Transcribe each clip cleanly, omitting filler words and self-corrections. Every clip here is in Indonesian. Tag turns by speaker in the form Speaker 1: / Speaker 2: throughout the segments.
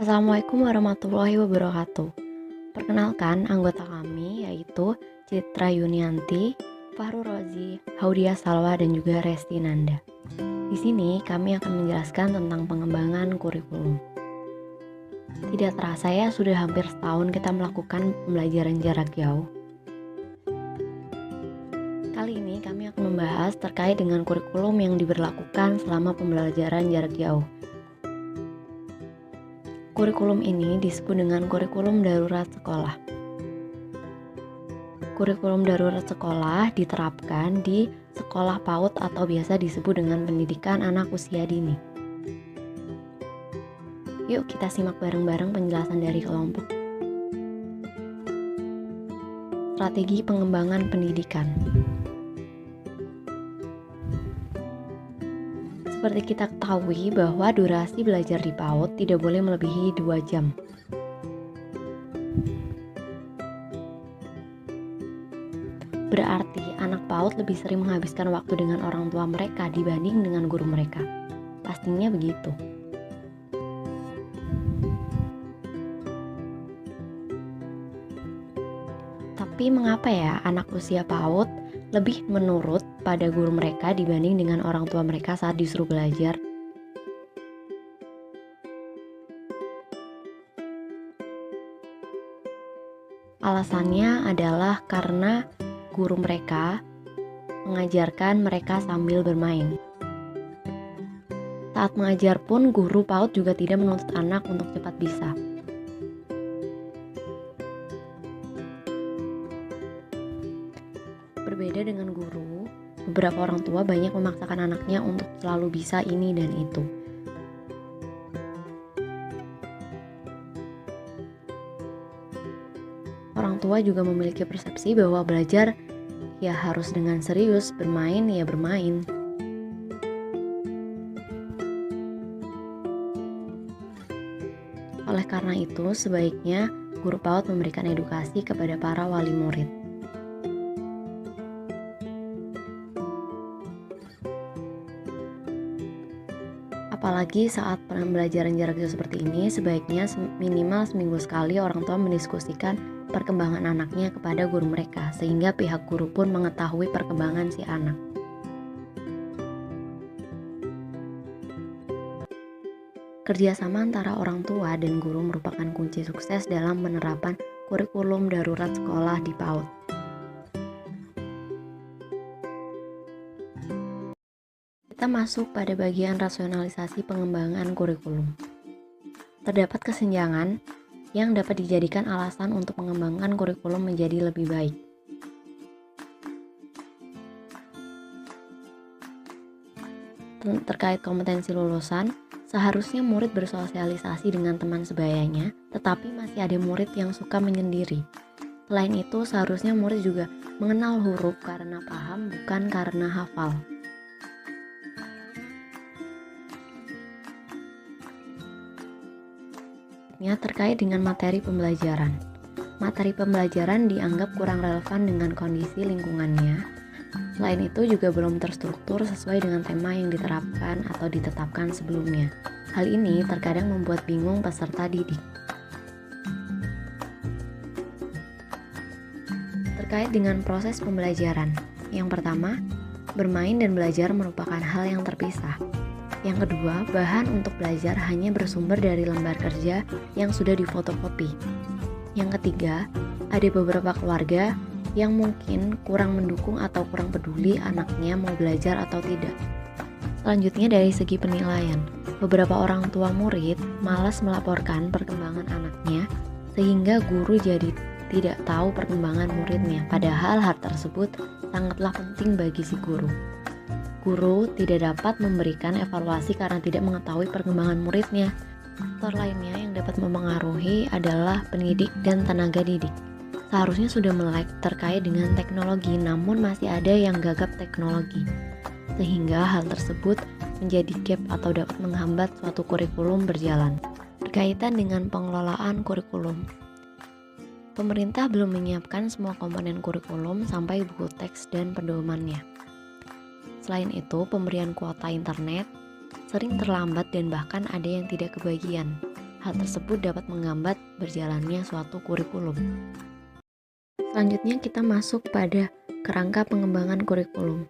Speaker 1: Assalamualaikum warahmatullahi wabarakatuh. Perkenalkan, anggota kami yaitu Citra Yunianti, Fahru Rozi, Haudia Salwa, dan juga Resti Nanda. Di sini kami akan menjelaskan tentang pengembangan kurikulum. Tidak terasa ya, sudah hampir setahun kita melakukan pembelajaran jarak jauh. Kali ini kami akan membahas terkait dengan kurikulum yang diberlakukan selama pembelajaran jarak jauh. Kurikulum ini disebut dengan kurikulum darurat sekolah. Kurikulum darurat sekolah diterapkan di sekolah PAUD atau biasa disebut dengan pendidikan anak usia dini. Yuk kita simak bareng-bareng penjelasan dari kelompok. Strategi pengembangan pendidikan. Seperti kita ketahui bahwa durasi belajar di PAUD tidak boleh melebihi 2 jam. Berarti anak PAUD lebih sering menghabiskan waktu dengan orang tua mereka dibanding dengan guru mereka. Pastinya begitu. Tapi mengapa ya anak usia PAUD lebih menurut pada guru mereka dibanding dengan orang tua mereka saat disuruh belajar? Alasannya adalah karena guru mereka mengajarkan mereka sambil bermain. Saat mengajar pun guru PAUD juga tidak menuntut anak untuk cepat bisa. Berbeda dengan guru, beberapa orang tua banyak memaksakan anaknya untuk selalu bisa ini dan itu. Orang tua juga memiliki persepsi bahwa belajar ya harus dengan serius, bermain ya bermain. Oleh karena itu, sebaiknya guru PAUD memberikan edukasi kepada para wali murid. Apalagi saat pembelajaran jarak jauh seperti ini, sebaiknya minimal seminggu sekali orang tua mendiskusikan perkembangan anaknya kepada guru mereka, sehingga pihak guru pun mengetahui perkembangan si anak. Kerjasama antara orang tua dan guru merupakan kunci sukses dalam penerapan kurikulum darurat sekolah di PAUD. Kita masuk pada bagian rasionalisasi pengembangan kurikulum. Terdapat kesenjangan yang dapat dijadikan alasan untuk mengembangkan kurikulum menjadi lebih baik. Terkait kompetensi lulusan, seharusnya murid bersosialisasi dengan teman sebayanya, tetapi masih ada murid yang suka menyendiri. Selain itu, seharusnya murid juga mengenal huruf karena paham, bukan karena hafal. Terkait dengan materi pembelajaran. Materi pembelajaran dianggap kurang relevan dengan kondisi lingkungannya. Selain itu juga belum terstruktur sesuai dengan tema yang diterapkan atau ditetapkan sebelumnya. Hal ini terkadang membuat bingung peserta didik. Terkait dengan proses pembelajaran. Yang pertama, bermain dan belajar merupakan hal yang terpisah. Yang kedua, bahan untuk belajar hanya bersumber dari lembar kerja yang sudah difotokopi. Yang ketiga, ada beberapa keluarga yang mungkin kurang mendukung atau kurang peduli anaknya mau belajar atau tidak. Selanjutnya dari segi penilaian, beberapa orang tua murid malas melaporkan perkembangan anaknya sehingga guru jadi tidak tahu perkembangan muridnya, padahal hal tersebut sangatlah penting bagi si guru. Guru tidak dapat memberikan evaluasi karena tidak mengetahui perkembangan muridnya. Faktor lainnya yang dapat mempengaruhi adalah pendidik dan tenaga didik. Seharusnya sudah melek terkait dengan teknologi, namun masih ada yang gagap teknologi. Sehingga hal tersebut menjadi gap atau dapat menghambat suatu kurikulum berjalan. Berkaitan dengan pengelolaan kurikulum, pemerintah belum menyiapkan semua komponen kurikulum sampai buku teks dan pedomannya. Selain itu, pemberian kuota internet sering terlambat dan bahkan ada yang tidak kebagian. Hal tersebut dapat menghambat berjalannya suatu kurikulum. Selanjutnya kita masuk pada kerangka pengembangan kurikulum.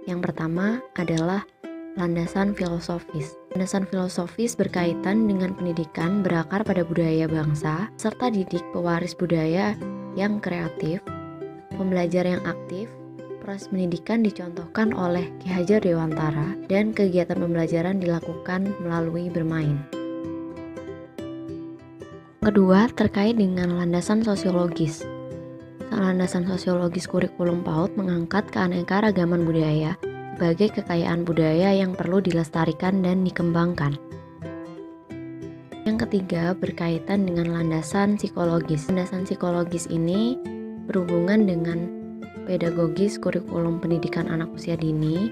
Speaker 1: Yang pertama adalah landasan filosofis. Landasan filosofis berkaitan dengan pendidikan berakar pada budaya bangsa, serta didik pewaris budaya yang kreatif, pembelajar yang aktif. Proses pendidikan dicontohkan oleh Ki Hajar Dewantara dan kegiatan pembelajaran dilakukan melalui bermain. Kedua, terkait dengan landasan sosiologis. Landasan sosiologis kurikulum PAUD mengangkat keanekaragaman budaya sebagai kekayaan budaya yang perlu dilestarikan dan dikembangkan. Yang ketiga, berkaitan dengan landasan psikologis. Landasan psikologis ini berhubungan dengan pedagogis kurikulum pendidikan anak usia dini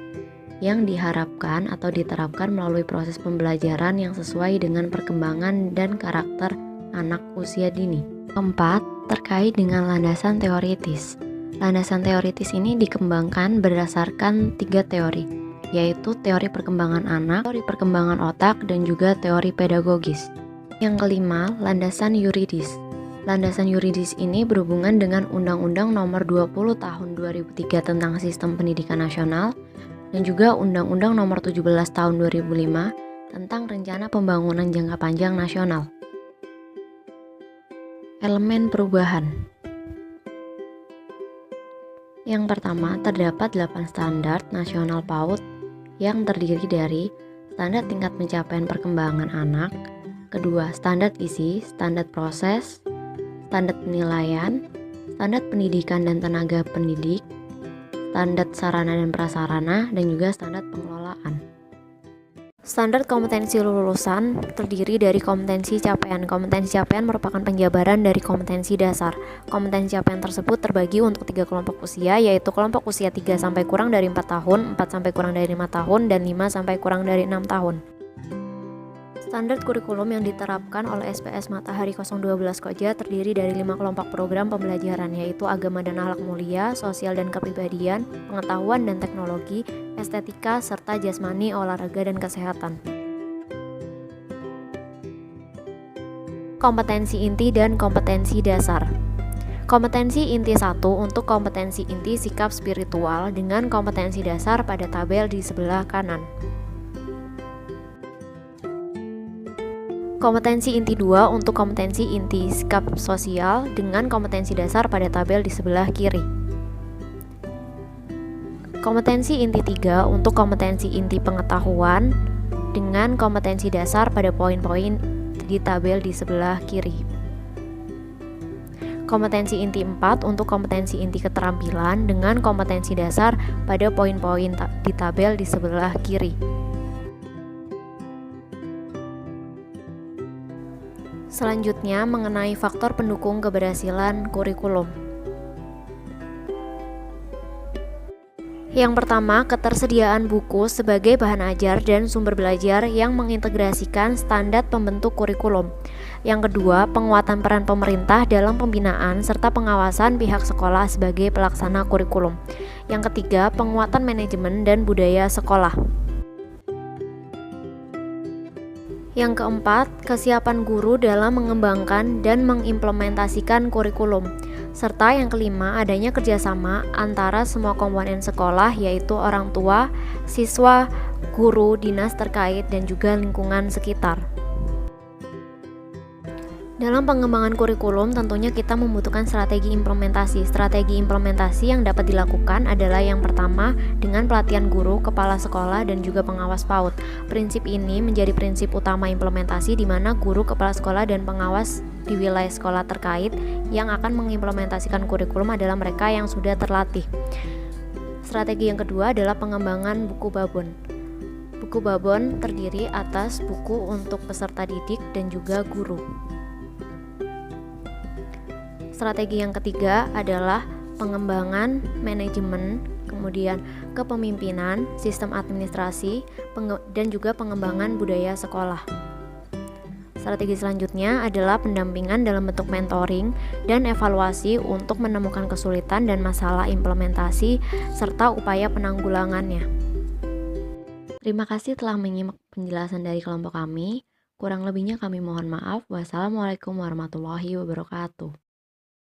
Speaker 1: yang diharapkan atau diterapkan melalui proses pembelajaran yang sesuai dengan perkembangan dan karakter anak usia dini. Keempat, terkait dengan landasan teoritis. Landasan teoritis ini dikembangkan berdasarkan 3 teori, yaitu teori perkembangan anak, teori perkembangan otak, dan juga teori pedagogis. Yang kelima, landasan yuridis. Landasan yuridis ini berhubungan dengan Undang-Undang Nomor 20 Tahun 2003 tentang Sistem Pendidikan Nasional dan juga Undang-Undang Nomor 17 Tahun 2005 tentang Rencana Pembangunan Jangka Panjang Nasional. Elemen perubahan. Yang pertama, terdapat 8 standar nasional PAUD yang terdiri dari standar tingkat pencapaian perkembangan anak, kedua, standar isi, standar proses, standar penilaian, standar pendidikan dan tenaga pendidik, standar sarana dan prasarana, dan juga standar pengelolaan. Standar kompetensi lulusan terdiri dari kompetensi capaian. Kompetensi capaian merupakan penjabaran dari kompetensi dasar. Kompetensi capaian tersebut terbagi untuk 3 kelompok usia, yaitu kelompok usia 3 sampai kurang dari 4 tahun, 4 sampai kurang dari 5 tahun, dan 5 sampai kurang dari 6 tahun. Standar kurikulum yang diterapkan oleh SPS Matahari 012 Koja terdiri dari 5 kelompok program pembelajaran, yaitu agama dan akhlak mulia, sosial dan kepribadian, pengetahuan dan teknologi, estetika, serta jasmani, olahraga, dan kesehatan. Kompetensi inti dan kompetensi dasar. Kompetensi inti 1 untuk kompetensi inti sikap spiritual dengan kompetensi dasar pada tabel di sebelah kanan. Kompetensi inti 2 untuk kompetensi inti sikap sosial dengan kompetensi dasar pada tabel di sebelah kiri. Kompetensi inti 3 untuk kompetensi inti pengetahuan dengan kompetensi dasar pada poin-poin di tabel di sebelah kiri. Kompetensi inti 4 untuk kompetensi inti keterampilan dengan kompetensi dasar pada poin-poin di tabel di sebelah kiri. Selanjutnya, mengenai faktor pendukung keberhasilan kurikulum. Yang pertama, ketersediaan buku sebagai bahan ajar dan sumber belajar yang mengintegrasikan standar pembentuk kurikulum. Yang kedua, penguatan peran pemerintah dalam pembinaan serta pengawasan pihak sekolah sebagai pelaksana kurikulum. Yang ketiga, penguatan manajemen dan budaya sekolah. Yang keempat, kesiapan guru dalam mengembangkan dan mengimplementasikan kurikulum. Serta yang kelima, adanya kerjasama antara semua komponen sekolah, yaitu orang tua, siswa, guru, dinas terkait, dan juga lingkungan sekitar. Dalam pengembangan kurikulum, tentunya kita membutuhkan strategi implementasi. Strategi implementasi yang dapat dilakukan adalah yang pertama, dengan pelatihan guru, kepala sekolah, dan juga pengawas PAUD. Prinsip ini menjadi prinsip utama implementasi di mana guru, kepala sekolah, dan pengawas di wilayah sekolah terkait yang akan mengimplementasikan kurikulum adalah mereka yang sudah terlatih. Strategi yang kedua adalah pengembangan buku babon. Buku babon terdiri atas buku untuk peserta didik dan juga guru. Strategi yang ketiga adalah pengembangan manajemen, kemudian kepemimpinan, sistem administrasi, dan juga pengembangan budaya sekolah. Strategi selanjutnya adalah pendampingan dalam bentuk mentoring dan evaluasi untuk menemukan kesulitan dan masalah implementasi serta upaya penanggulangannya. Terima kasih telah menyimak penjelasan dari kelompok kami. Kurang lebihnya kami mohon maaf. Wassalamualaikum warahmatullahi wabarakatuh.